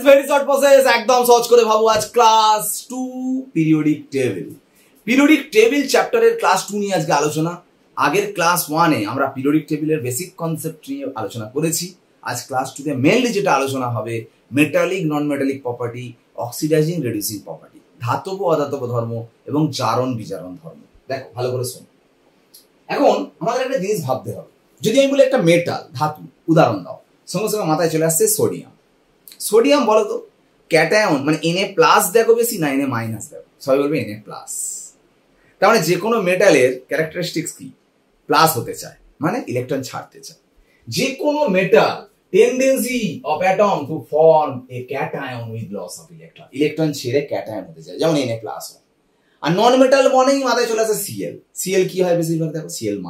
This very short process, একদম সহজ করে ভাবো। আজ class 2 periodic table. Periodic table চ্যাপ্টারের ক্লাস 2 নিয়ে আজকে আলোচনা। আগের ক্লাস 1 এ আমরা পিরিয়ডিক টেবিলের বেসিক কনসেপ্ট নিয়ে আলোচনা করেছি। আজ ক্লাস 2 তে মেইনলি যেটা আলোচনা হবে মেটালিক নন metallic property, oxidising reducing property, ধাতব অধাতব ধর্ম এবং জারণ বিজারণ ধর্ম। দেখো ভালো করে শোনো। এখন আমাদের একটা জিনিস ভাবতে হবে, যদি আমি বলি একটা মেটাল ধাতু উদাহরণ দাও, সঙ্গে সঙ্গে মাথায় চলে আসছে সোডিয়াম। সোডিয়াম বলো তো ক্যাটায়ন মানে Na+ দেখো বেশি না Na- দেখো? সবাই বলবে Na+। তার মানে যে কোনো মেটালের ক্যারেক্টারিস্টিক্স কি? প্লাস হতে চায়, মানে ইলেকট্রন ছাড়তে চায়। যে কোনো metal tendency of atom to form a cation with loss of electron, electron ছেড়ে ক্যাটায়ন হতে চায়, যেমন Na+ হয়। আর নন মেটাল মনেই মাথায় চলে আসে Cl। Cl কি হয় বেশিরভাগ? দেখো Cl-,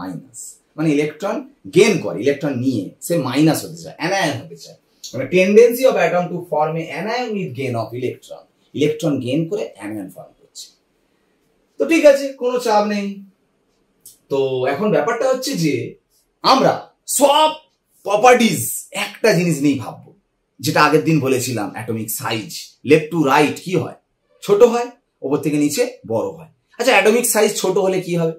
মানে ইলেকট্রন গেইন করে, ইলেকট্রন নিয়ে সে মাইনাস হতে চায়, অ্যানায়ন হতে চায়। মানে tendency of atom to form a anion with gain of electron, electron gain করে অ্যানায়ন ফর্ম করছে। তো ঠিক আছে, কোনো চাপ নেই। তো এখন ব্যাপারটা হচ্ছে যে আমরা সব প্রপার্টিজ একটা জিনিস নিয়েই ভাববো, যেটা আগের দিন বলেছিলাম, atomic size left to right কি হয়? ছোট হয়, ওপর থেকে নিচে বড় হয়। আচ্ছা, অ্যাটমিক সাইজ ছোট হলে কি হবে?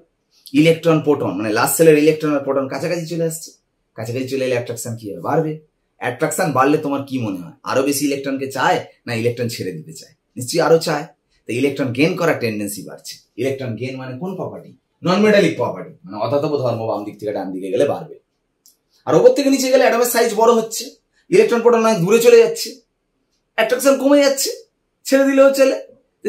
ইলেকট্রন প্রোটন মানে লাস্ট সেলের ইলেকট্রন আর প্রোটন কাছাকাছি চলে আসছে। কাছাকাছি চলে এলে অ্যাট্রাকশন কি হবে? বাড়বে। অ্যাট্রাকশন বাড়লে তোমার কি মনে হয়, আরো বেশি ইলেকট্রনকে চায় না ইলেকট্রন ছেড়ে দিতে চায়? নিশ্চয়ই আরো চায়। তো ইলেকট্রন গেইন করার টেন্ডেন্সি বাড়ছে। ইলেকট্রন গেইন মানে কোন প্রপার্টি? নন মেটালিক প্রপার্টি, মানে অধাতব ধর্ম বাম দিক থেকে ডান দিকে গেলে বাড়বে। আর ওপর থেকে নিচে গেলে অ্যাটমের সাইজ বড় হচ্ছে, ইলেকট্রন প্রোটন অনেক দূরে চলে যাচ্ছে, অ্যাট্রাকশন কমে যাচ্ছে, ছেড়ে দিলেও চলে।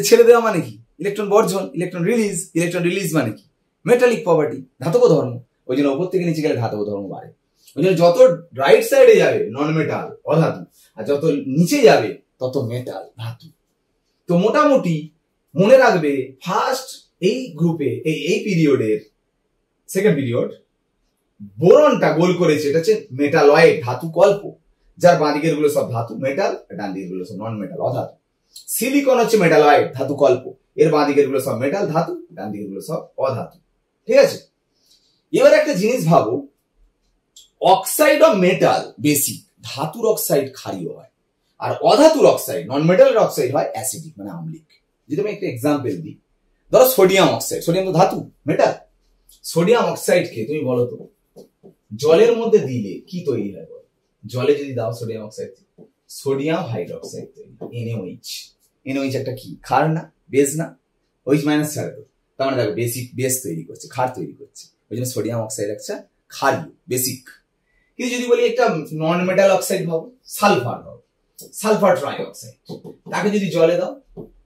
ছেড়ে দেওয়া মানে কি? ইলেকট্রন বর্জন, ইলেকট্রন রিলিজ। ইলেকট্রন রিলিজ মানে কি? মেটালিক প্রপার্টি, ধাতব ধর্ম। ওই জন্য ওপর থেকে নিচে গেলে ধাতব ধর্ম বাড়ে। ওই জন্য যত রাইট সাইডে যাবে নন মেটাল অধাতু, আর যত নিচে যাবে তত মেটাল ধাতু। তো মোটামুটি মনে রাখবে ফার্স্ট এই গ্রুপে এই পিরিয়ডের সেকেন্ড পিরিয়ড বোরনটা গোল করেছে, এটা হচ্ছে মেটালয়েড ধাতু কল্প, যার বাঁ দিকের গুলো সব ধাতু মেটাল, ডান দিকের গুলো সব নন মেটাল অধাতু। সিলিকন হচ্ছে মেটালয়েড ধাতু কল্প, এর বাঁ দিকের গুলো সব মেটাল ধাতু, ডান দিকের গুলো সব অধাতু। ঠিক আছে, এবার একটা জিনিস ভাবো, অক্সাইড অফ মেটাল বেসিক, ধাতুর অক্সাইড ক্ষারীয় হয়, আর অধাতুর অক্সাইড নন মেটালের অক্সাইড হয় অ্যাসিডিক মানে আম্লিক। যদি আমি একটা এক্সাম্পল দিই, ধরো সোডিয়াম অক্সাইড, সোডিয়াম তো ধাতু মেটাল। সোডিয়াম অক্সাইডকে তুমি বলো তো জলের মধ্যে দিলে কি তৈরি হয়? জলে যদি দাও সোডিয়াম অক্সাইড, সোডিয়াম হাইড্রোক্সাইড তৈরি, NaOH। NaOH একটা কি? ক্ষার না? বেস না? OH মাইনাস ছাড়ে তো, তার মানে দেখো বেসিক বেস তৈরি করছে, ক্ষার তৈরি করছে। ওই জন্য সোডিয়াম অক্সাইড একটা ক্ষারীয় বেসিক। কিন্তু যদি বলি একটা নন মেটাল অক্সাইড ভাবো, সালফার ভাবো, সালফার ট্রাই অক্সাইড, তাকে যদি জলে দাও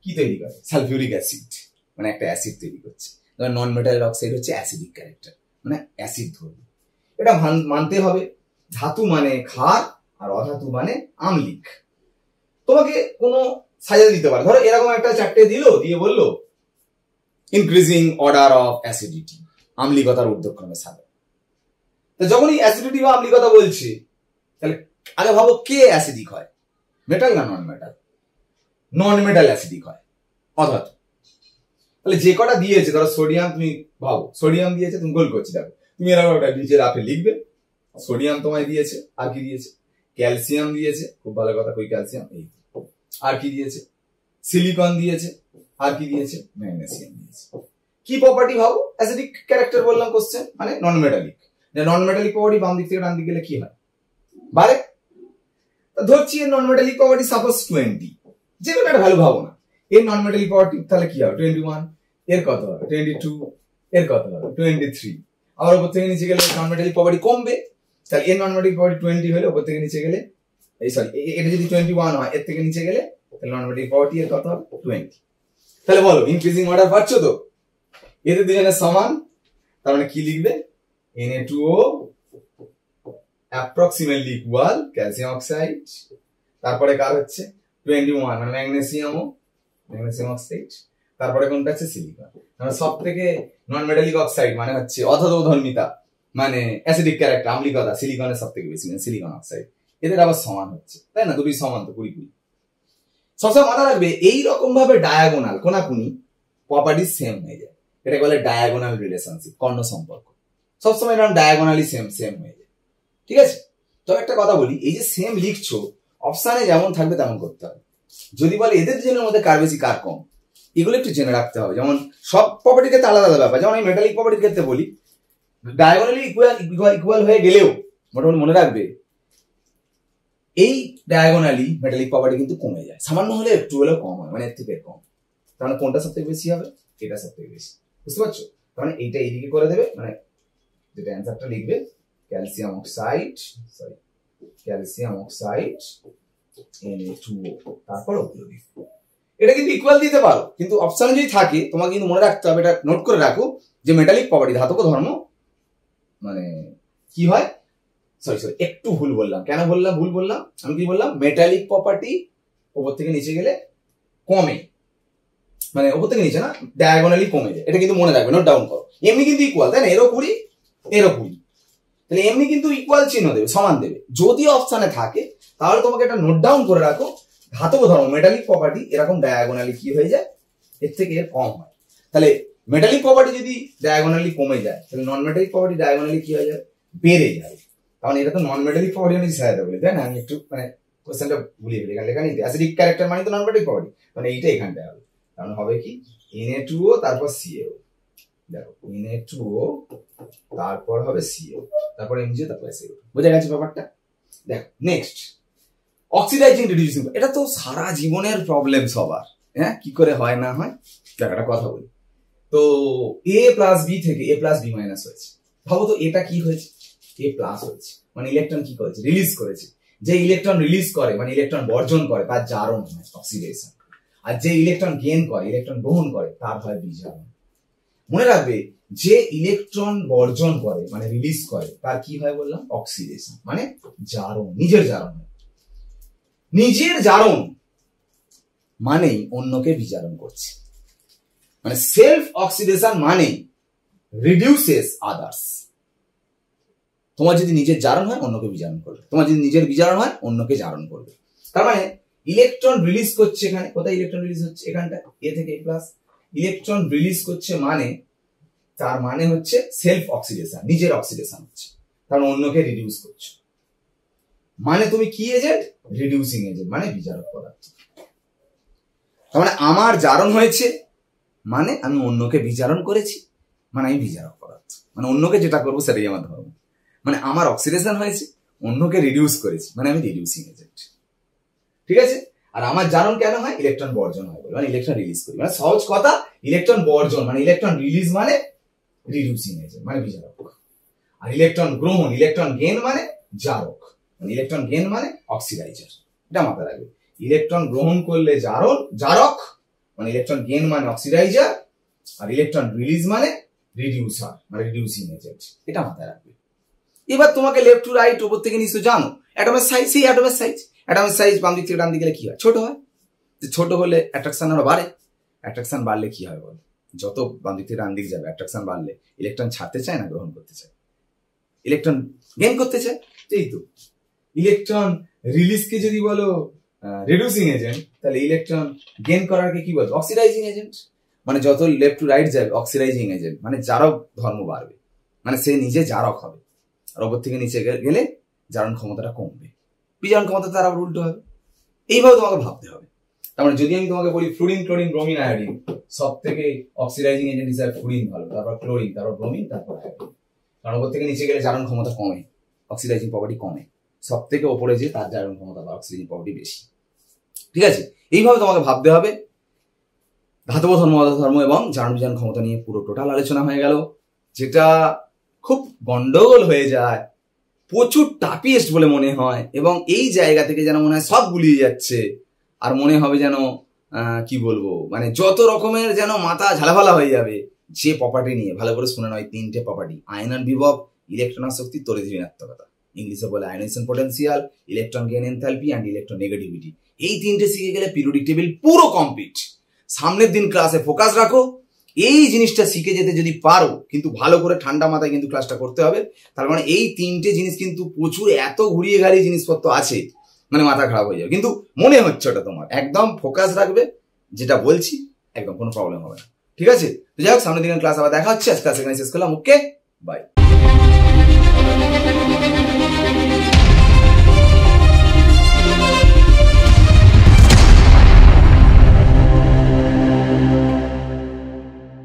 কি তৈরি করে? সালফিউরিক অ্যাসিড, মানে একটা অ্যাসিড তৈরি করছে। নন মেটাল অক্সাইড হচ্ছে অ্যাসিডিক ক্যারেক্টার, মানে অ্যাসিড ধর্মী। এটা মানতে হবে, ধাতু মানে ক্ষার আর অধাতু মানে আম্লিক। তোমাকে কোনো সাজা দিতে পারে, ধরো এরকম একটা চারটে দিল, দিয়ে বললো ইনক্রিজিং অর্ডার অফ অ্যাসিডিটি, আম্লিকতার ঊর্ধ্বক্রমে সাজা। তো যখনই অ্যাসিডিটি বা আম্লিকতা বলছে, তাহলে আগে ভাবো কে অ্যাসিডিক হয়, মেটাল না নন মেটাল? নন মেটাল অ্যাসিডিক হয়, অধাতু। তাহলে যে কটা দিয়েছে, ধরো সোডিয়াম, তুমি ভাবো সোডিয়াম দিয়েছে, তুমি গোল করছি, দেখো তুমি এরকম একটা নিচের আপে লিখবে, সোডিয়াম তোমায় দিয়েছে, আর কি দিয়েছে? ক্যালসিয়াম দিয়েছে, খুব ভালো কথা, কই ক্যালসিয়াম? এই। আর কি দিয়েছে? সিলিকন দিয়েছে, আর কি দিয়েছে? ম্যাগনেসিয়াম দিয়েছে। কি প্রপার্টি ভাবো? অ্যাসিডিক ক্যারেক্টার বললাম কোশ্চেন, মানে নন মেটালিক। নন মেটালিক প্রপার্টি বাম দিক থেকে ডান দিক গেলে কি হয়? বাড়ে। ধরছি এর নন মেটালিক প্রপার্টি সাপোজ 20, যে কোনো একটা ভ্যালু ভাবো না, এর নন মেটালিক প্রপার্টি তাহলে কি হবে? 21, এর কত হবে? 22, এর কত হবে? 23। আবার উপর থেকে নিচে গেলে নন মেটালিক প্রপার্টি কমবে, তাহলে এর নন মেটালিক প্রপার্টি 20 হলে উপর থেকে নিচে গেলে, এই সরি এটা যদি 21 হয়, এর থেকে নিচে গেলে তাহলে নন মেটালিক প্রপার্টি এর কত হবে? 20। তাহলে বলো ইনক্রিজিং অর্ডার পাচ্ছ তো? এদের দুজনের সমান, তার মানে কি লিখবে? Na2O approximately equal calcium oxide, তারপরে কার হচ্ছে 21 মানে ম্যাগনেসিয়াম অক্সাইড, তারপরে কোনটা হচ্ছে সিলিকন। মানে সব থেকে নন মেটালিক অক্সাইড মানে হচ্ছে অধাতব ধর্মিতা, মানে অ্যাসিডিক ক্যারেক্টার, আম্লিকতা সিলিকনের সব থেকে বেশি, মানে সিলিকন অক্সাইড। এদের আবার সমান হচ্ছে, তাই না? দুটোই সমান তো, 20-20। সবসময় মাথায় রাখবে এইরকম ভাবে ডায়াগোনাল কোনাকুনি প্রপার্টি সেম হয়ে যায়, এটা বলে ডায়াগোনাল রিলেশনশিপ, কর্ণ সম্পর্ক। সবসময় এরকম ডায়াগোনালি সেম হয়ে যায়। ঠিক আছে, তো একটা কথা বলি, এই যে সেম লিখছো, অপশানে যেমন থাকবে তেমন করতে হবে। যদি বলে এদের দুজনের মধ্যে কার বেশি কার কম, এগুলো একটু জেনে রাখতে হবে। যেমন সব প্রপার্টির ক্ষেত্রে আলাদা আলাদা ব্যাপার। যেমন আমি মেটালিক প্রপার্টির ক্ষেত্রে বলি, ডায়াগোনালি ইকুয়াল হয়ে গেলেও মোটামুটি মনে রাখবে এই ডায়াগোনালি মেটালিক প্রপার্টি কিন্তু কমে যায়, সামান্য হলে একটু হলেও কম হয়, মানে এর থেকে কম। তাহলে কোনটা সব থেকে বেশি হবে? এটা সব থেকে বেশি, বুঝতে পারছো? তাহলে এইটা এইদিকে করে দেবে, মানে যেটা অ্যান্সারটা লিখবে ক্যালসিয়াম অক্সাইড Na2O, তারপর ওগুলো লিখবে। এটা কিন্তু ইকুয়াল দিতে পারো, কিন্তু অপশনে যদি থাকে তোমাকে কিন্তু মনে রাখতে হবে, এটা নোট করে রাখো যে মেটালিক প্রপার্টি ধাতব ধর্ম মানে কি হয়, সরি একটু ভুল বললাম। কেন বললাম ভুল বললাম? আমি কি বললাম? মেটালিক প্রপার্টি ওপর থেকে নিচে গেলে কমে, মানে ওপর থেকে নিচে না, ডায়াগোনালি কমে যায়। এটা কিন্তু মনে রাখবে, নোট ডাউন করো। এমনি কিন্তু ইকুয়াল, তাই না? এরও 20 এরও 20, তাহলে এমনি কিন্তু ইকুয়াল চিহ্ন দেবে, সমান দেবে। যদি অপশনে থাকে তাহলে তোমাকে এটা নোট ডাউন করে রাখো, ধাতব ধর্ম মেটালিক প্রপার্টি এরকম ডায়াগোনালি কি হয়ে যায়, এর থেকে এর কম হয়। তাহলে মেটালিক প্রপার্টি যদি ডায়াগোনালি কমে যায়, তাহলে নন মেটালিক প্রপার্টি ডায়াগোনালি কি হয়ে যায়, বেড়ে যায়। তাহলে এটা তো নন মেটালিক প্রপার্টি আমি সাহায্য বলি, তাই না? আমি একটু মানে কোশ্চেনটা ভুলিয়ে ফেলি, এখানে লেখা নেই অ্যাসিডিক ক্যারেক্টার মানে তো নন মেটালিক প্রপার্টি, মানে এইটা এখানটায় হবে। তাহলে হবে কি Na2O তারপর CaO, দেখো Na2O তারপর হবে CaO, তারপর MgO তারপর SaO। বোঝা গেছে ব্যাপারটা? দেখো নেক্সট অক্সিডাইজিং রিডিউসিং, এটা তো সারা জীবনের প্রবলেম সবার, হ্যাঁ কি করে হয় না হয়। একটা কথা বলি, তো A প্লাস বি থেকে A প্লাস বি মাইনাস হয়েছে, ভাবো তো এটা কি হয়েছে, A প্লাস হয়েছে, মানে ইলেকট্রন কি করেছে, রিলিজ করেছে। যে ইলেকট্রন রিলিজ করে মানে ইলেকট্রন বর্জন করে তার জারণ হয় অক্সিডেশন, আর যে ইলেকট্রন গেইন করে ইলেকট্রন গ্রহণ করে তার হয় বিজারণ। মনে রাখবে যে ইলেকট্রন বর্জন করে মানে রিলিজ করে তার কি হয় বললাম, অক্সিডেশন, মানে জারণ, নিজের জারণ। নিজের জারণ মানেই অন্যকে বিজারণ করছে, মানে সেলফ অক্সিডেশন মানে রিডিউসেস আদার্স। তোমার যদি নিজের জারণ হয় অন্যকে বিজারণ করবে, তোমার যদি নিজের বিজারণ হয় অন্যকে জারণ করবে। তার মানে ইলেকট্রন রিলিজ করছে, এখানে কোথায় ইলেকট্রন রিলিজ হচ্ছে, এখানটা A থেকে A প্লাস ইলেকট্রন রিলিজ করছে, মানে তার মানে হচ্ছে সেলফ অক্সিডেশন, নিজের অক্সিডেশন হচ্ছে, কারণ অন্যকে রিডিউস করছে। মানে তুমি কি এজেন্ট, রিডিউসিং এজেন্ট, মানে বিজারক পদার্থ। তার মানে আমার জারণ হয়েছে মানে আমি অন্যকে বিজারণ করেছি, মানে আমি বিজারক পদার্থ, মানে অন্যকে যেটা করবো সেটাই আমার ধর্ম। মানে আমার অক্সিডেশন হয়েছে, অন্যকে রিডিউস করেছি, মানে আমি রিডিউসিং এজেন্ট, ঠিক আছে? আর আমার জারণ কেন হয়, ইলেকট্রন বর্জন হয় বলে, মানে ইলেকট্রন রিলিজ করি, মানে সহজ কথা ইলেকট্রন বর্জন মানে ইলেকট্রন রিলিজ মানে রিডিউসিং এজেন্ট, মানে বিজারক। আর ইলেকট্রন গ্রহণ, ইলেকট্রন গেইন মানে জারক, মানে ইলেকট্রন গেইন মানে অক্সিডাইজার। এটা মাথায় রাখবে, ইলেকট্রন গ্রহণ করলে জারক, মানে ইলেকট্রন গেইন মানে অক্সিডাইজার, আর ইলেকট্রন রিলিজ মানে রিডিউসার, মানে রিডিউসিং এজেন্ট। এটা মাথায় রাখবে। এবার তোমাকে লেফট টু রাইট উপর থেকে নিশ্চয় জানো অ্যাটমের সাইজ, সেই অ্যাটমের সাইজ বাম দিক থেকে ডান দিকে গেলে কি হয়, ছোট হয়। ছোট হলে অ্যাট্রাকশন আরো বাড়ে, অ্যাট্রাকশন বাড়লে কি হয় বল, যত বাম দিক থেকে ডান দিকে যাবে অ্যাট্রাকশন বাড়লে ইলেকট্রন ছাড়তে চায় না গ্রহণ করতে চায়, ইলেকট্রন গেইন করতে চায়। এই তো ইলেকট্রন রিলিজকে যদি বলো রিডিউসিং এজেন্ট, তাহলে ইলেকট্রন গেইন করারকে কি বলবো, অক্সিডাইজিং এজেন্ট। মানে যত লেফট টু রাইট যাবে অক্সিডাইজিং এজেন্ট, মানে জারক ধর্ম বাড়বে, মানে সে নিজে জারক হবে। আর ওপর থেকে নিচে গেলে জারণ ক্ষমতাটা কমবে, বিজারণ ক্ষমতা তার আবার উল্টো হবে। এইভাবে তোমাকে ভাবতে হবে। তার মানে যদি আমি তোমাকে বলি ফ্লুরিন, ক্লোরিন, ব্রোমিন, আয়োডিন, সব থেকে অক্সিডাইজিং এজেন্ট হিসাবে ফ্লুরিন ভালো, তারপর ক্লোরিন, তারপর ব্রোমিন, তারপর আয়োডিন। কারণ ওপর থেকে নিচে গেলে জারণ ক্ষমতা কমে, অক্সিডাইজিং প্রপার্টি কমে, সব থেকে ওপরে যে তার জারণ ক্ষমতা বা অক্সিডাইজিং প্রপার্টি বেশি, ঠিক আছে? এইভাবে তোমাকে ভাবতে হবে। ধাতব ধর্ম, অধাতব ধর্ম এবং জারণ বিজারণ ক্ষমতা নিয়ে পুরো টোটাল আলোচনা হয়ে গেল, যেটা খুব গন্ডগোল হয়ে যায়, প্রচুর টাফিয়েস্ট বলে মনে হয়, এবং এই জায়গা থেকে যেন মনে হয় সব গুলিয়ে যাচ্ছে, আর মনে হবে যেন কি বলবো, মানে যত রকমের যেন মাথা ঝালাফালা হয়ে যাবে। যে প্রপার্টি নিয়ে ভালো করে শুনে নয়, 3টে প্রপার্টি, আয়নন বিভব, ইলেকট্রন আসক্তি, তড়িৎ ঋণাত্মকতা, ইংলিশে বলে ionisation potential, electron gain enthalpy and electron negativity. এই 3টে শিখে গেলে পিরিয়ডিক টেবিল পুরো কমপ্লিট। সামনের দিন ক্লাসে ফোকাস রাখো, এই জিনিসটা শিখে যেতে যদি পারো, কিন্তু ভালো করে ঠান্ডা মাথায় কিন্তু ক্লাসটা করতে হবে। তার মানে এই 3টে জিনিস কিন্তু প্রচুর এত ঘুরিয়ে ঘাড়িয়ে জিনিসপত্র আছে, মানে মাথা খারাপ হয়ে যাবে, কিন্তু মনে হচ্ছে ওটা তোমার। একদম ফোকাস রাখবে, যেটা বলছি একদম কোনো প্রবলেম হবে না, ঠিক আছে? তো যাই হোক, সামনের দিনের ক্লাস আবার দেখা হচ্ছে। আজকে ক্লাস এখানে শেষ করলাম। ওকে, বাই।